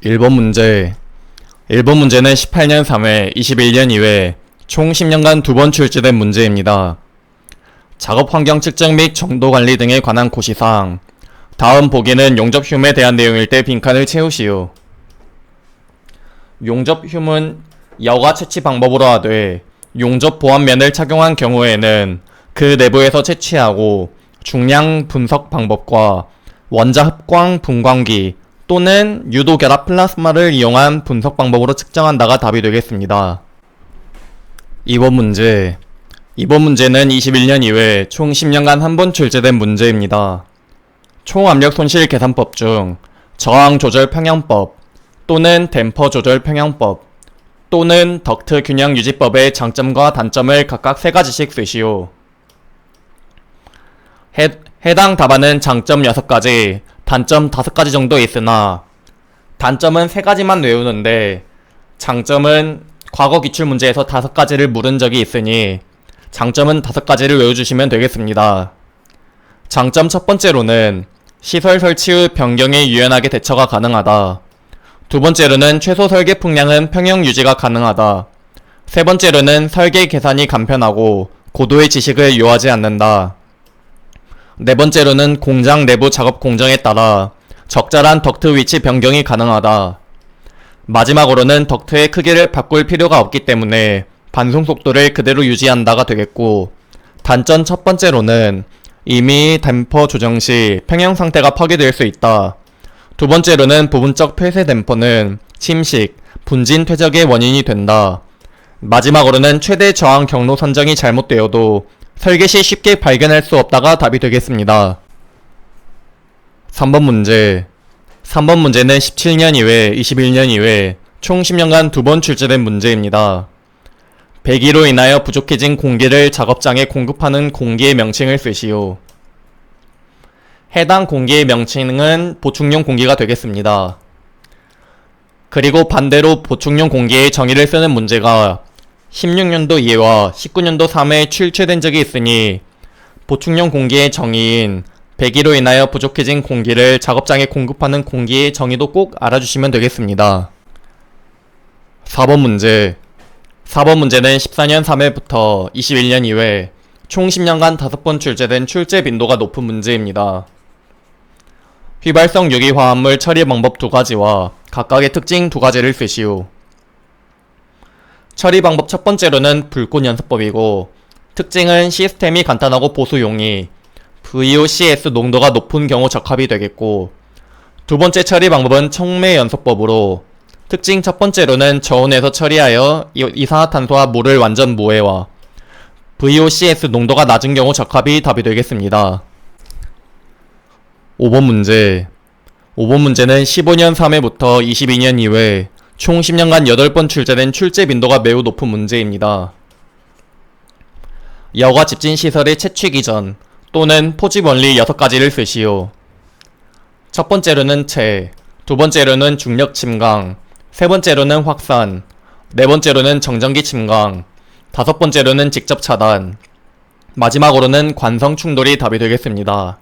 1번 문제. 1번 문제는 18년 3회, 21년 2회, 총 10년간 2번 출제된 문제입니다. 작업 환경 측정 및 정도 관리 등에 관한 고시사항. 다음 보기는 용접 휴무에 대한 내용일 때 빈칸을 채우시오. 용접 휴무는 여과 채취 방법으로 하되 용접 보안면을 착용한 경우에는 그 내부에서 채취하고 중량 분석 방법과 원자 흡광 분광기 또는 유도 결합 플라스마를 이용한 분석 방법으로 측정한다가 답이 되겠습니다. 2번 문제. 이번 문제는 21년 이외 총 10년간 한 번 출제된 문제입니다. 총압력 손실 계산법 중 저항 조절 평형법 또는 댐퍼 조절 평형법 또는 덕트 균형 유지법의 장점과 단점을 각각 3가지씩 쓰시오. 해당 답안은 장점 6가지, 단점 5가지 정도 있으나 단점은 3가지만 외우는데 장점은 과거 기출문제에서 5가지를 물은 적이 있으니 장점은 5가지를 외워주시면 되겠습니다. 장점 첫 번째로는 시설 설치 후 변경에 유연하게 대처가 가능하다. 두 번째로는 최소 설계 풍량은 평형 유지가 가능하다. 세 번째로는 설계 계산이 간편하고 고도의 지식을 요하지 않는다. 네 번째로는 공장 내부 작업 공정에 따라 적절한 덕트 위치 변경이 가능하다. 마지막으로는 덕트의 크기를 바꿀 필요가 없기 때문에 반송 속도를 그대로 유지한다가 되겠고, 단점 첫 번째로는 이미 댐퍼 조정 시 평형 상태가 파괴될 수 있다. 두 번째로는 부분적 폐쇄 댐퍼는 침식, 분진 퇴적의 원인이 된다. 마지막으로는 최대 저항 경로 선정이 잘못되어도 설계 시 쉽게 발견할 수 없다가 답이 되겠습니다. 3번 문제. 3번 문제는 17년 이외, 21년 이외 총 10년간 2번 출제된 문제입니다. 배기로 인하여 부족해진 공기를 작업장에 공급하는 공기의 명칭을 쓰시오. 해당 공기의 명칭은 보충용 공기가 되겠습니다. 그리고 반대로 보충용 공기의 정의를 쓰는 문제가 16년도 2회와 19년도 3회에 출제된 적이 있으니 보충용 공기의 정의인 배기로 인하여 부족해진 공기를 작업장에 공급하는 공기의 정의도 꼭 알아주시면 되겠습니다. 4번 문제. 4번 문제는 14년 3회부터 21년 2회 총 10년간 5번 출제된 출제 빈도가 높은 문제입니다. 휘발성 유기화합물 처리 방법 2가지와 각각의 특징 2가지를 쓰시오. 처리 방법 첫 번째로는 불꽃 연소법이고, 특징은 시스템이 간단하고 보수용이 VOCs 농도가 높은 경우 적합이 되겠고, 두 번째 처리 방법은 촉매 연소법으로, 특징 첫 번째로는 저온에서 처리하여 이산화탄소와 물을 완전 무해와 VOCs 농도가 낮은 경우 적합이 답이 되겠습니다. 5번 문제. 5번 문제는 15년 3회부터 22년 2회 총 10년간 8번 출제된 출제 빈도가 매우 높은 문제입니다. 여과 집진 시설의 채취기 전 또는 포집 원리 6가지를 쓰시오. 첫 번째로는 채, 두 번째로는 중력 침강, 세 번째로는 확산, 네 번째로는 정전기 침강, 다섯 번째로는 직접 차단, 마지막으로는 관성 충돌이 답이 되겠습니다.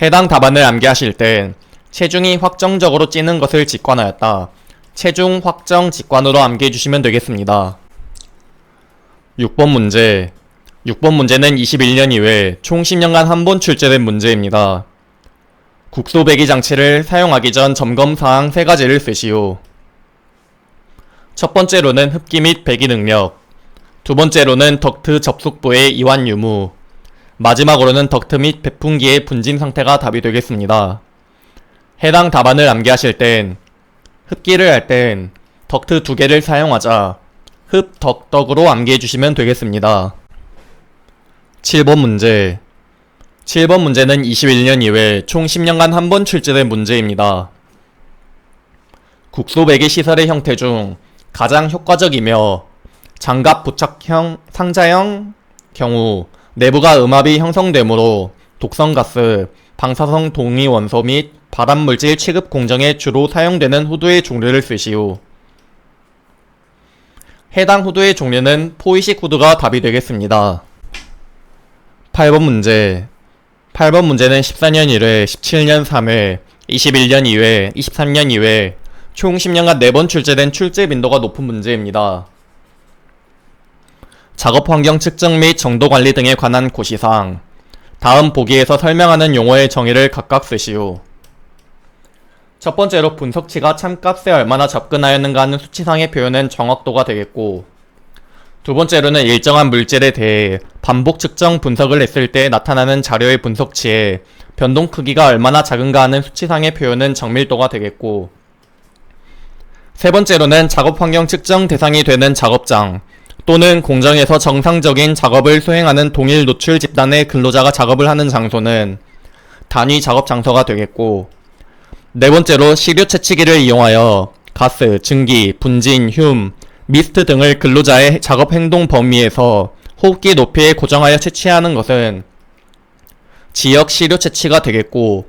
해당 답안을 암기하실 땐 체중이 확정적으로 찌는 것을 직관하였다. 체중 확정 직관으로 암기해주시면 되겠습니다. 6번 문제. 6번 문제는 21년 이외 총 10년간 한 번 출제된 문제입니다. 국소 배기 장치를 사용하기 전 점검사항 3가지를 쓰시오. 첫 번째로는 흡기 및 배기 능력, 두 번째로는 덕트 접속부의 이완 유무, 마지막으로는 덕트 및 배풍기의 분진 상태가 답이 되겠습니다. 해당 답안을 암기하실 땐 흡기를 할 땐 덕트 2개를 사용하자 흡덕덕으로 암기해주시면 되겠습니다. 7번 문제. 7번 문제는 21년 이외 총 10년간 한 번 출제된 문제입니다. 국소 배기 시설의 형태 중 가장 효과적이며 장갑 부착형 상자형 경우 내부가 음압이 형성되므로 독성가스, 방사성 동위 원소 및 발암물질 취급 공정에 주로 사용되는 후드의 종류를 쓰시오. 해당 후드의 종류는 포이식 후드가 답이 되겠습니다. 8번 문제. 8번 문제는 14년 1회, 17년 3회, 21년 2회, 23년 2회 총 10년간 4번 출제된 출제 빈도가 높은 문제입니다. 작업 환경 측정 및 정도 관리 등에 관한 고시사항. 다음 보기에서 설명하는 용어의 정의를 각각 쓰시오. 첫 번째로 분석치가 참값에 얼마나 접근하였는가 하는 수치상의 표현은 정확도가 되겠고, 두 번째로는 일정한 물질에 대해 반복 측정 분석을 했을 때 나타나는 자료의 분석치에 변동 크기가 얼마나 작은가 하는 수치상의 표현은 정밀도가 되겠고, 세 번째로는 작업 환경 측정 대상이 되는 작업장 또는 공정에서 정상적인 작업을 수행하는 동일 노출 집단의 근로자가 작업을 하는 장소는 단위 작업 장소가 되겠고, 네 번째로 시료 채취기를 이용하여 가스, 증기, 분진, 띨, 미스트 등을 근로자의 작업 행동 범위에서 호흡기 높이에 고정하여 채취하는 것은 지역 시료 채취가 되겠고,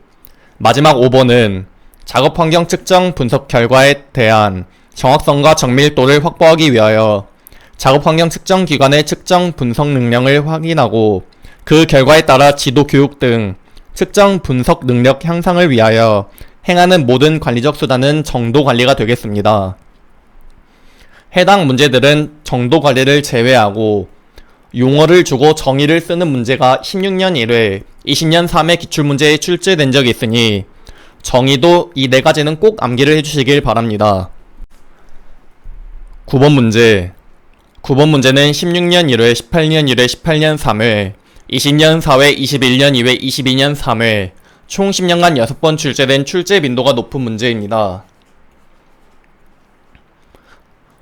마지막 5번은 작업 환경 측정 분석 결과에 대한 정확성과 정밀도를 확보하기 위하여 작업 환경 측정 기관의 측정 분석 능력을 확인하고 그 결과에 따라 지도 교육 등 측정 분석 능력 향상을 위하여 행하는 모든 관리적 수단은 정도 관리가 되겠습니다. 해당 문제들은 정도 관리를 제외하고 용어를 주고 정의를 쓰는 문제가 16년 1회, 20년 3회 기출문제에 출제된 적이 있으니 정의도 이 4가지는 꼭 암기를 해주시길 바랍니다. 9번 문제. 9번 문제는 16년 1회, 18년 1회, 18년 3회, 20년 4회, 21년 2회, 22년 3회, 총 10년간 6번 출제된 출제 빈도가 높은 문제입니다.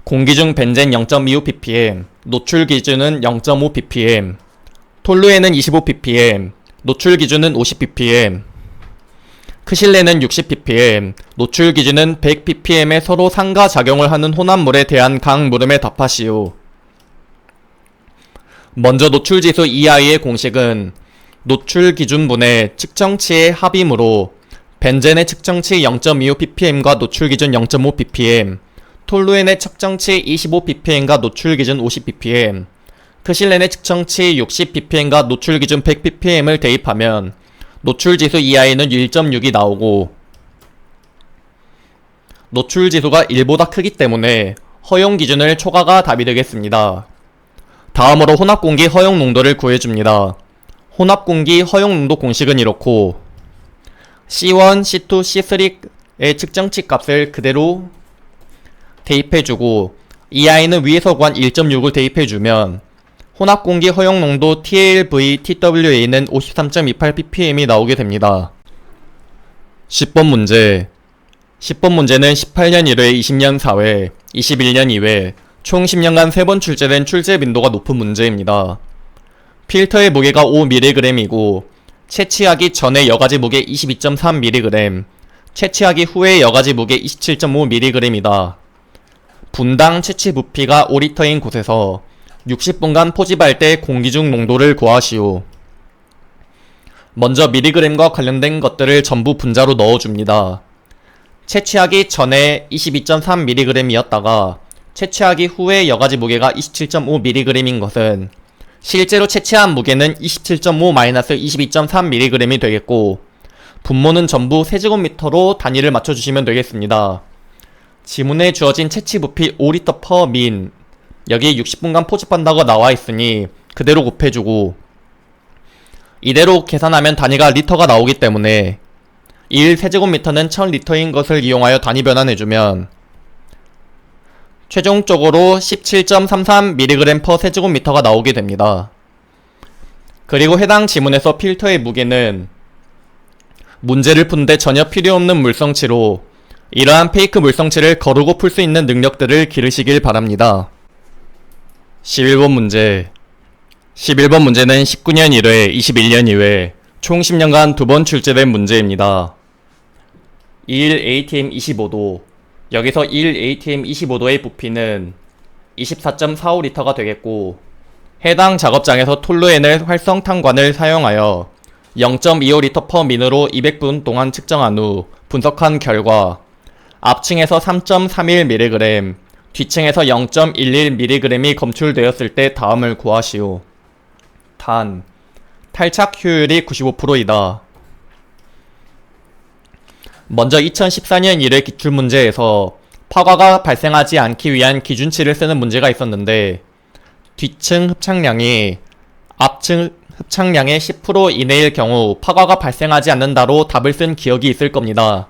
공기중 벤젠 0.25ppm, 노출 기준은 0.5ppm, 톨루에는 25ppm, 노출 기준은 50ppm, 크실레는 60ppm, 노출 기준은 100ppm에 서로 상가작용을 하는 혼합물에 대한 각 물음에 답하시오. 먼저 노출지수 EI의 공식은 노출 기준분의 측정치의 합이므로 벤젠의 측정치 0.25ppm과 노출 기준 0.5ppm, 톨루엔의 측정치 25ppm과 노출 기준 50ppm, 크실렌의 측정치 60ppm과 노출 기준 100ppm을 대입하면 노출지수 EI는 1.6이 나오고, 노출지수가 1보다 크기 때문에 허용 기준을 초과가 답이 되겠습니다. 다음으로 혼합공기 허용 농도를 구해줍니다. 혼합공기 허용 농도 공식은 이렇고, C1, C2, C3의 측정치 값을 그대로 대입해주고 EI는 위에서 구한 1.6을 대입해주면 혼합공기 허용농도 TLV, TWA는 53.28ppm이 나오게 됩니다. 10번 문제. 10번 문제는 18년 1회, 20년 4회, 21년 2회, 총 10년간 3번 출제된 출제 빈도가 높은 문제입니다. 필터의 무게가 5mg이고 채취하기 전의 여과지 무게 22.3mg, 채취하기 후의 여과지 무게 27.5mg이다. 분당 채취 부피가 5리터인 곳에서 60분간 포집할 때 공기 중 농도를 구하시오. 먼저 미리그램과 관련된 것들을 전부 분자로 넣어줍니다. 채취하기 전에 22.3mg이었다가 채취하기 후에 여과지 무게가 27.5mg인 것은 실제로 채취한 무게는 27.5-22.3mg이 되겠고, 분모는 전부 세제곱미터로 단위를 맞춰주시면 되겠습니다. 지문에 주어진 채취 부피 5L per min, 여기 60분간 포집한다고 나와있으니 그대로 곱해주고, 이대로 계산하면 단위가 리터가 나오기 때문에 1세제곱미터는 1000리터인 것을 이용하여 단위 변환해주면 최종적으로 17.33mg per 세제곱미터가 나오게 됩니다. 그리고 해당 지문에서 필터의 무게는 문제를 푸는데 전혀 필요없는 물성치로 이러한 페이크 물성치를 거르고 풀 수 있는 능력들을 기르시길 바랍니다. 11번 문제. 11번 문제는 19년 1회, 21년 2회, 총 10년간 2번 출제된 문제입니다. 1 ATM 25도, 여기서 1 ATM 25도의 부피는 24.45L가 되겠고, 해당 작업장에서 톨루엔을 활성탄관을 사용하여 0.25L per min으로 200분 동안 측정한 후 분석한 결과 앞층에서 3.31mg, 뒤층에서 0.11mg이 검출되었을 때 다음을 구하시오. 단, 탈착 효율이 95%이다. 먼저 2014년 1회 기출문제에서 파과가 발생하지 않기 위한 기준치를 쓰는 문제가 있었는데 뒤층 흡착량이 앞층 흡착량의 10% 이내일 경우 파과가 발생하지 않는다로 답을 쓴 기억이 있을 겁니다.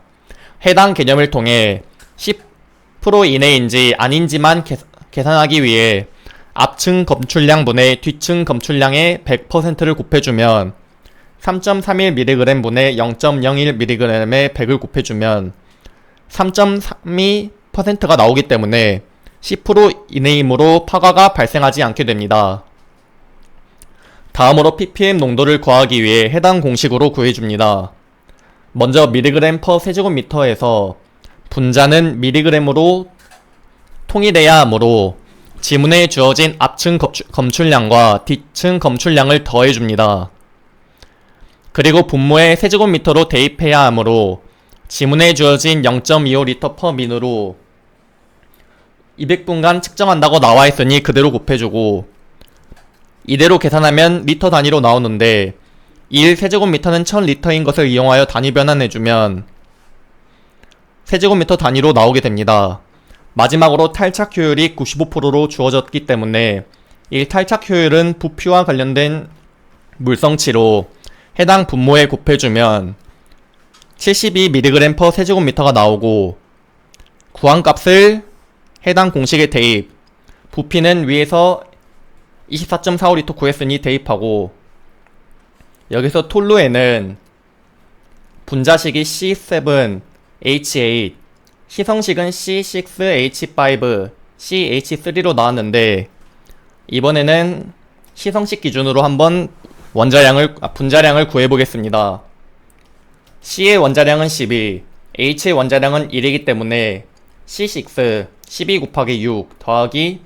해당 개념을 통해 10% 이내인지 아닌지만 계산하기 위해 앞층 검출량분의 뒤층 검출량의 100%를 곱해주면 3.31mg 분의 0.01mg의 100을 곱해주면 3.32%가 나오기 때문에 10% 이내이므로 파과가 발생하지 않게 됩니다. 다음으로 ppm 농도를 구하기 위해 해당 공식으로 구해줍니다. 먼저 mg/세제곱미터에서 분자는 mg으로 통일해야 하므로 지문에 주어진 앞층 검출량과 뒤층 검출량을 더해줍니다. 그리고 분모에 세제곱미터로 대입해야 하므로 지문에 주어진 0.25L/min으로 200분간 측정한다고 나와있으니 그대로 곱해주고 이대로 계산하면 리터 단위로 나오는데 1세제곱미터는 1000리터인 것을 이용하여 단위 변환해주면 세제곱미터 단위로 나오게 됩니다. 마지막으로 탈착 효율이 95%로 주어졌기 때문에 이 탈착 효율은 부피와 관련된 물성치로 해당 분모에 곱해주면 72mg/세제곱미터가 나오고 구한 값을 해당 공식에 대입, 부피는 위에서 24.45L 구했으니 대입하고 여기서 톨루에는 분자식이 C7H8, 희성식은 C6H5, CH3로 나왔는데 이번에는 희성식 기준으로 한번 분자량을 구해보겠습니다. C의 원자량은 12, H의 원자량은 1이기 때문에 C6, 12 곱하기 6 더하기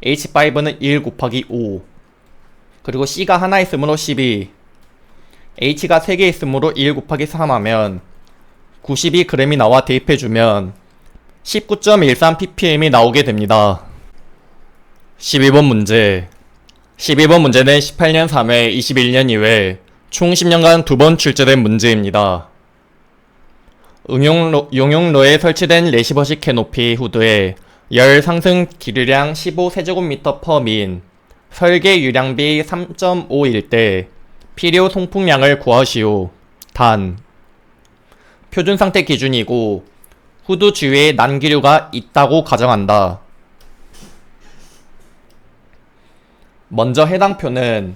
H5는 1 곱하기 5 그리고 C가 하나 있으므로 12, H가 3개 있으므로 1 곱하기 3 하면 92g이 나와 대입해주면 19.13ppm이 나오게 됩니다. 12번 문제. 12번 문제는 18년 3회, 21년 2회 총 10년간 2번 출제된 문제입니다. 용용로에 설치된 레시버식 캐노피 후드에 열 상승 기류량 15세제곱미터/민, 설계 유량비 3.5일 때 필요 송풍량을 구하시오. 단 표준 상태 기준이고 후드 주위에 난기류가 있다고 가정한다. 먼저 해당 표는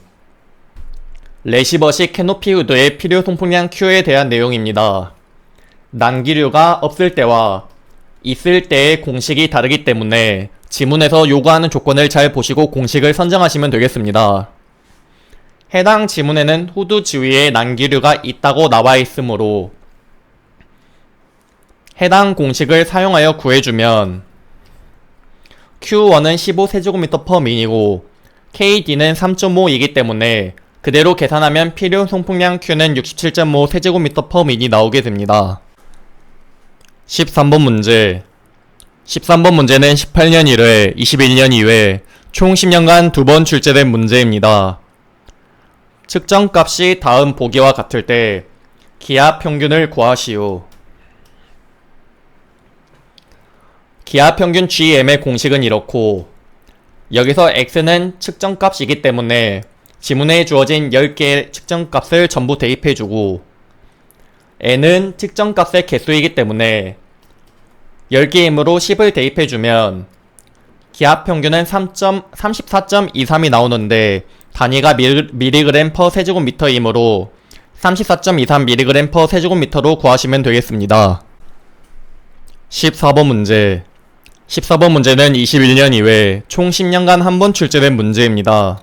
레시버식 캐노피 후드의 필요 송풍량 Q에 대한 내용입니다. 난기류가 없을 때와 있을 때의 공식이 다르기 때문에 지문에서 요구하는 조건을 잘 보시고 공식을 선정하시면 되겠습니다. 해당 지문에는 후드 주위에 난기류가 있다고 나와 있으므로 해당 공식을 사용하여 구해주면 Q1은 15세제곱미터/min이고 KD는 3.5이기 때문에 그대로 계산하면 필요 송풍량 Q는 67.5세제곱미터/min이 나오게 됩니다. 13번 문제. 13번 문제는 18년 1회, 21년 2회 총 10년간 2번 출제된 문제입니다. 측정값이 다음 보기와 같을 때 기압 평균을 구하시오. 기압 평균 GM의 공식은 이렇고 여기서 X는 측정값이기 때문에 지문에 주어진 10개의 측정값을 전부 대입해주고 N은 측정값의 개수이기 때문에 10개이므로 10을 대입해주면 기압 평균은 34.23이 나오는데 단위가 mg/세제곱미터이므로 34.23mg/세제곱미터로 구하시면 되겠습니다. 14번 문제. 14번 문제는 21년 2회 총 10년간 한 번 출제된 문제입니다.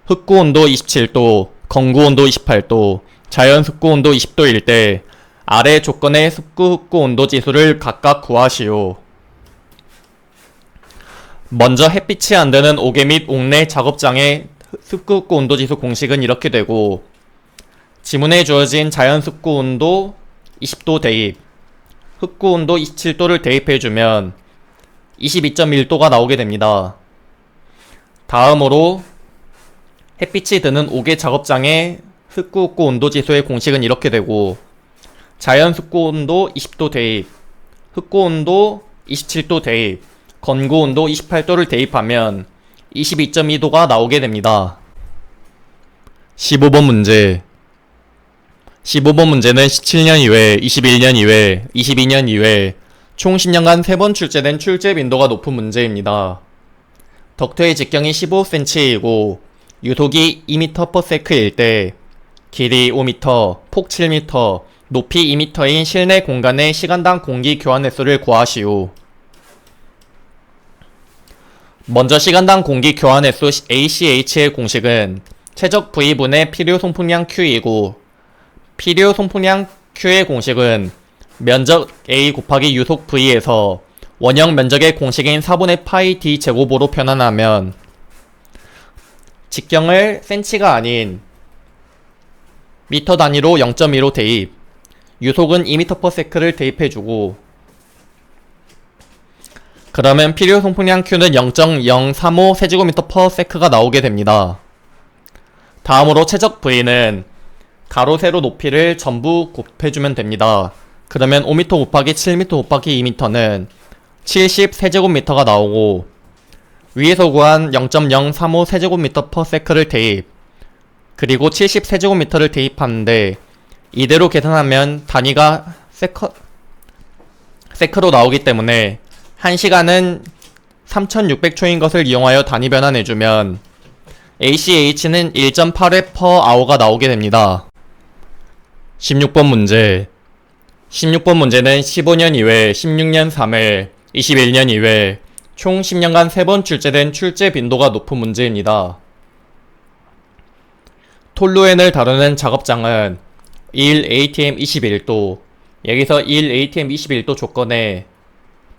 흑구온도 27도, 건구온도 28도, 자연 습구온도 20도일 때 아래 조건의 습구-흑구 온도 지수를 각각 구하시오. 먼저 햇빛이 안드는 옥외 및 옥내 작업장의 습구-흑구 온도 지수 공식은 이렇게 되고 지문에 주어진 자연 습구 온도 20도 대입, 흑구 온도 27도를 대입해주면 22.1도가 나오게 됩니다. 다음으로 햇빛이 드는 옥외 작업장의 습구-흑구 온도 지수의 공식은 이렇게 되고 자연 습고온도 20도 대입, 흑고온도 27도 대입, 건고온도 28도를 대입하면 22.2도가 나오게 됩니다. 15번 문제. 15번 문제는 17년 이외, 21년 이외, 22년 이외 총 10년간 3번 출제된 출제 빈도가 높은 문제입니다. 덕트의 직경이 15cm이고 유속이 2m/s일 때 길이 5m, 폭 7m, 높이 2m인 실내 공간의 시간당 공기 교환 횟수를 구하시오. 먼저 시간당 공기 교환 횟수 ACH의 공식은 최적 V분의 필요 송풍량 Q이고, 필요 송풍량 Q의 공식은 면적 A 곱하기 유속 V에서 원형 면적의 공식인 4분의 파이 D 제곱으로 변환하면 직경을 cm가 아닌 미터 단위로 0.2로 대입, 유속은 2m/s를 대입해주고, 그러면 필요 송풍량 Q는 0.035 세제곱미터/s가 나오게 됩니다. 다음으로 최적 V는 가로 세로 높이를 전부 곱해주면 됩니다. 그러면 5m 곱하기 7m 곱하기 2m는 70 세제곱미터가 나오고, 위에서 구한 0.035 세제곱미터/s를 대입, 그리고 70 세제곱미터를 대입하는데 이대로 계산하면 단위가 세크로 나오기 때문에 1시간은 3600초인 것을 이용하여 단위 변환해주면 ACH는 1.8회/h가 나오게 됩니다. 16번 문제. 16번 문제는 15년 이외, 16년 3회, 21년 이외 총 10년간 3번 출제된 출제 빈도가 높은 문제입니다. 톨루엔을 다루는 작업장은 1 ATM 21도, 여기서 1 ATM 21도 조건에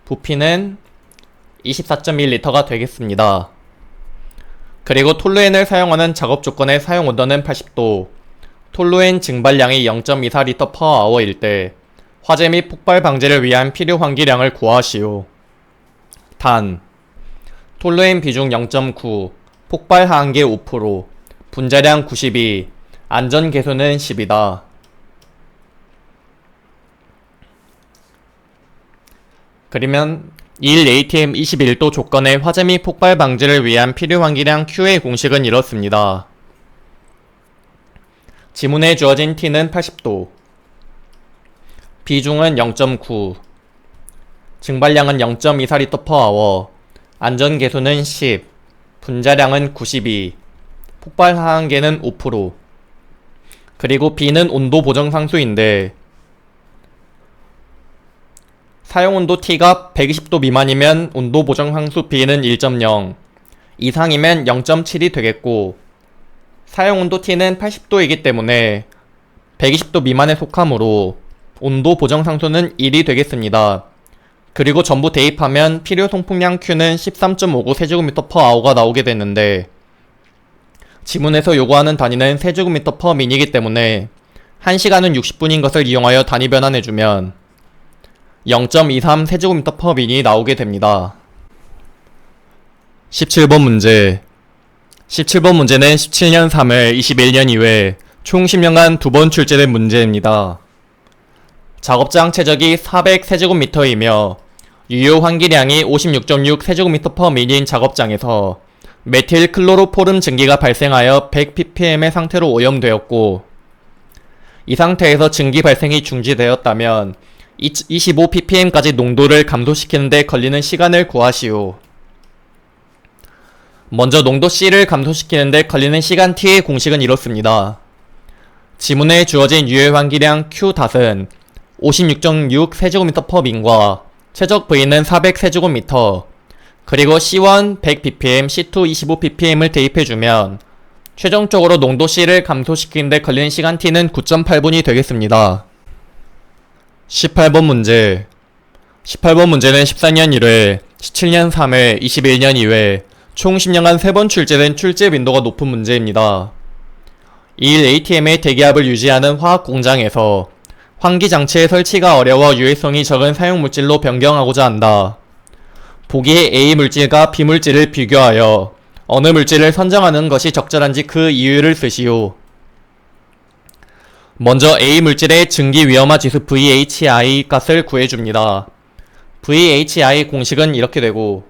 부피는 24.1L가 되겠습니다. 그리고 톨루엔을 사용하는 작업 조건의 사용 온도는 80도, 톨루엔 증발량이 0.24L/h일 때 화재 및 폭발 방지를 위한 필요 환기량을 구하시오. 단, 톨루엔 비중 0.9, 폭발 하한계 5%, 분자량 92, 안전 개수는 10이다. 그러면 1 ATM 21도 조건의 화재 및 폭발 방지를 위한 필요 환기량 Q의 공식은 이렇습니다. 지문에 주어진 T는 80도, 비중은 0.9, 증발량은 0.24L/h, 안전 개수는 10, 분자량은 92, 폭발 하한계는 5%, 그리고 B는 온도 보정 상수인데 사용온도 T가 120도 미만이면 온도 보정 상수 B는 1.0, 이상이면 0.7이 되겠고, 사용온도 T는 80도이기 때문에 120도 미만에 속하므로 온도 보정 상수는 1이 되겠습니다. 그리고 전부 대입하면 필요 송풍량 Q는 13.59 세제곱미터/h가 나오게 되는데, 지문에서 요구하는 단위는 세제곱미터/min이기 때문에 1시간은 60분인 것을 이용하여 단위 변환해주면 0.23 세제곱미터/min이 나오게 됩니다. 17번 문제. 17번 문제는 17년 3회, 21년 2회 총 10년간 2번 출제된 문제입니다. 작업장 최적이 400 세제곱미터이며 유효 환기량이 56.6 세제곱미터/min인 작업장에서 메틸 클로로포름 증기가 발생하여 100ppm의 상태로 오염되었고, 이 상태에서 증기 발생이 중지되었다면 25ppm까지 농도를 감소시키는 데 걸리는 시간을 구하시오. 먼저 농도 C를 감소시키는 데 걸리는 시간 T의 공식은 이렇습니다. 지문에 주어진 유효 환기량 Q닷은 56.6 세제곱미터/min과 최적 V는 400 세제곱미터, 그리고 C1 100ppm, C2 25ppm을 대입해주면 최종적으로 농도 C를 감소시키는 데 걸리는 시간 T는 9.8분이 되겠습니다. 18번 문제. 18번 문제는 14년 1회, 17년 3회, 21년 2회 총 10년간 3번 출제된 출제 빈도가 높은 문제입니다. 1 ATM의 대기압을 유지하는 화학 공장에서 환기장치의 설치가 어려워 유해성이 적은 사용물질로 변경하고자 한다. 보기에 A 물질과 B 물질을 비교하여 어느 물질을 선정하는 것이 적절한지 그 이유를 쓰시오. 먼저 A 물질의 증기 위험화 지수 VHI 값을 구해줍니다. VHI 공식은 이렇게 되고,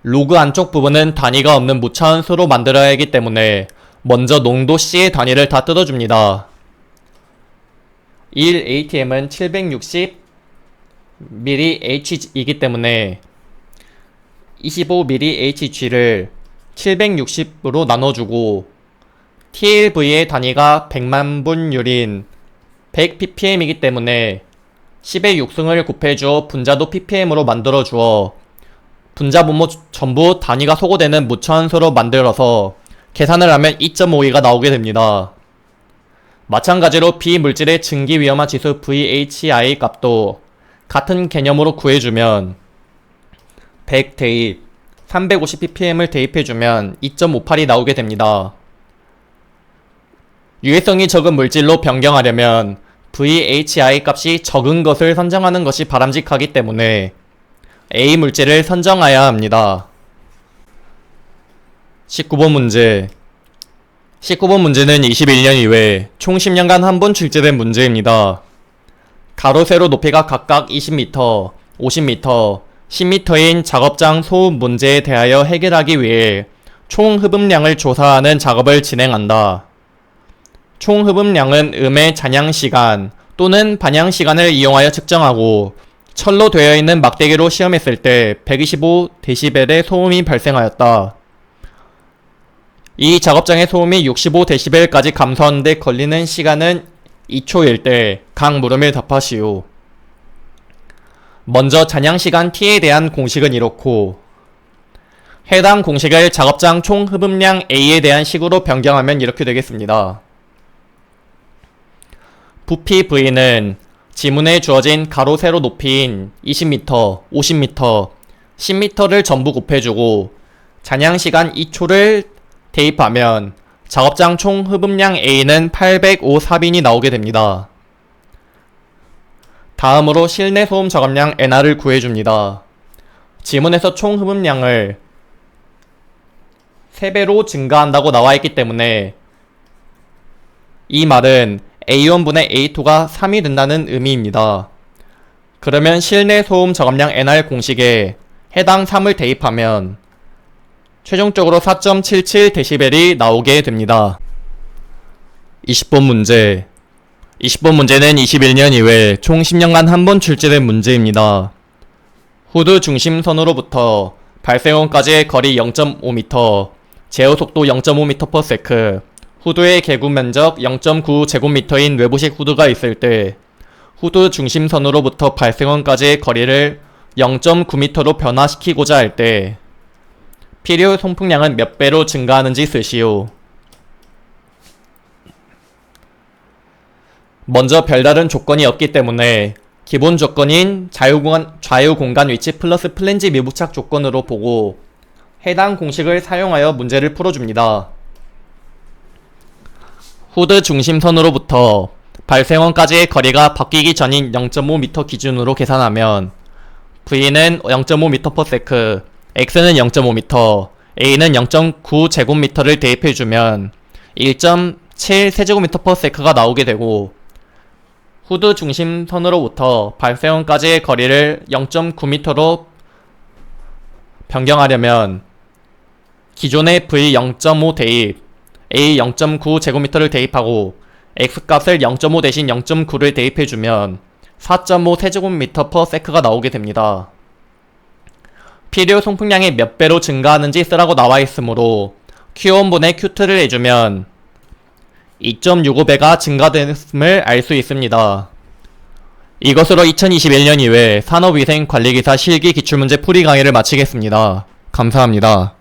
로그 안쪽 부분은 단위가 없는 무차원수로 만들어야 하기 때문에 먼저 농도 C의 단위를 다 뜯어줍니다. 1 ATM은 760 mAh이기 때문에 25 mAh를 760으로 나눠주고 TLV의 단위가 100만 분율인 100ppm이기 때문에 10의 6승을 곱해주어 분자도 ppm으로 만들어주어 분자 분모 전부 단위가 소거되는 무차원수로 만들어서 계산을 하면 2.52가 나오게 됩니다. 마찬가지로 B 물질의 증기 위험화 지수 VHI 값도 같은 개념으로 구해주면 100 대입 350ppm을 대입해주면 2.58이 나오게 됩니다. 유해성이 적은 물질로 변경하려면 VHI 값이 적은 것을 선정하는 것이 바람직하기 때문에 A 물질을 선정해야 합니다. 19번 문제. 19번 문제는 21년 이후에 총 10년간 한 번 출제된 문제입니다. 가로 세로 높이가 각각 20m, 50m, 10m인 작업장 소음 문제에 대하여 해결하기 위해 총 흡음량을 조사하는 작업을 진행한다. 총 흡음량은 음의 잔향시간 또는 반향시간을 이용하여 측정하고 철로 되어 있는 막대기로 시험했을 때 125dB의 소음이 발생하였다. 이 작업장의 소음이 65dB까지 감소하는데 걸리는 시간은 2초일 때 각 물음을 답하시오. 먼저 잔향시간 T에 대한 공식은 이렇고 해당 공식을 작업장 총 흡음량 A에 대한 식으로 변경하면 이렇게 되겠습니다. 부피 V는 지문에 주어진 가로 세로 높이인 20m, 50m, 10m를 전부 곱해주고 잔향시간 2초를 대입하면 작업장 총 흡음량 A는 805삽인이 나오게 됩니다. 다음으로 실내 소음 저감량 NR을 구해줍니다. 지문에서 총 흡음량을 3배로 증가한다고 나와있기 때문에 이 말은 A1분의 A2가 3이 된다는 의미입니다. 그러면 실내 소음 저감량 NR 공식에 해당 3을 대입하면 최종적으로 4.77dB이 나오게 됩니다. 20번 문제. 20번 문제는 21년 이후에 총 10년간 한 번 출제된 문제입니다. 후드 중심선으로부터 발생원까지의 거리 0.5m, 제어 속도 0.5m/s, 후드의 개구 면적 0.9제곱미터인 외부식 후드가 있을 때 후드 중심선으로부터 발생원까지의 거리를 0.9m로 변화시키고자 할 때 필요 송풍량은 몇 배로 증가하는지 쓰시오. 먼저 별다른 조건이 없기 때문에 기본 조건인 자유공간 위치 플러스 플랜지 미부착 조건으로 보고 해당 공식을 사용하여 문제를 풀어줍니다. 후드 중심선으로부터 발생원까지의 거리가 바뀌기 전인 0.5m 기준으로 계산하면 V는 0.5m/s, X는 0.5m, A는 0.9제곱미터를 대입해주면 1.7세제곱미터/s가 나오게 되고 후드 중심선으로부터 발생원까지의 거리를 0.9m로 변경하려면 기존의 V 0.5 대입, A 0.9제곱미터를 대입하고 X값을 0.5 대신 0.9를 대입해주면 4.5세제곱미터/s가 나오게 됩니다. 필요 송풍량이 몇 배로 증가하는지 쓰라고 나와있으므로 Q1분의 Q2를 해주면 2.65배가 증가됐음을 알 수 있습니다. 이것으로 2021년 이후에 산업위생관리기사 실기 기출문제 풀이 강의를 마치겠습니다. 감사합니다.